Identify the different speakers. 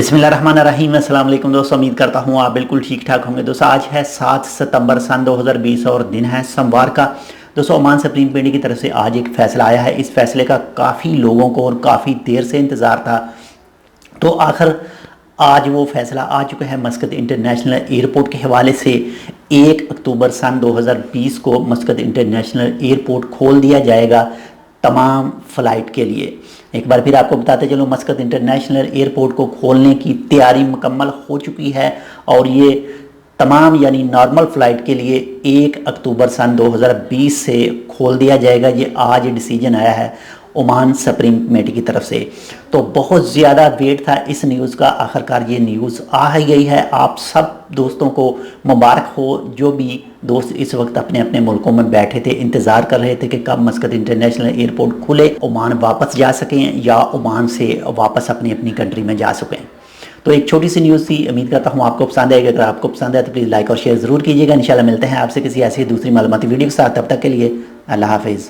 Speaker 1: बिस्मिल्लाहिर्रहमानिर्रहीम। अस्सलाम वालेकुम दोस्तों, उम्मीद करता हूँ आप बिल्कुल ठीक ठाक होंगे। दोस्तों आज है 7 सितंबर सन 2020 और दिन है सोमवार का। दोस्तों ओमान सुप्रीम कमेटी की तरफ से आज एक फ़ैसला आया है। इस फैसले का काफ़ी लोगों को और काफ़ी देर से इंतज़ार था, तो आखिर आज वो फ़ैसला आ चुका है। मस्कत इंटरनेशनल एयरपोर्ट के हवाले से 1 अक्टूबर सन 2020 को मस्कत इंटरनेशनल एयरपोर्ट खोल दिया जाएगा तमाम फ़्लाइट के लिए। एक बार फिर आपको बताते चलो, मस्कत इंटरनेशनल एयरपोर्ट को खोलने की तैयारी मुकम्मल हो चुकी है और ये तमाम यानी नॉर्मल फ़्लाइट के लिए 1 अक्टूबर सन 2020 से खोल दिया जाएगा। ये आज डिसीजन आया है ओमान सुप्रीम कमेटी की तरफ से। तो बहुत ज़्यादा वेट था इस न्यूज़ का, आखिरकार ये न्यूज़ आ ही गई है। आप सब दोस्तों को मुबारक हो, जो भी दोस्त इस वक्त अपने अपने मुल्कों में बैठे थे, इंतज़ार कर रहे थे कि कब मस्कत इंटरनेशनल एयरपोर्ट खुले, ओमान वापस जा सकें या ओमान से वापस अपनी अपनी कंट्री में जा सकें। तो एक छोटी सी न्यूज़ थी, उम्मीद करता हूँ आपको पसंद आएगा। अगर आपको पसंद आए तो प्लीज़ लाइक और शेयर ज़रूर कीजिएगा। इंशाल्लाह मिलते हैं आपसे किसी ऐसी दूसरी मालूमाती वीडियो के साथ। तब तक के लिए अल्लाह हाफिज़।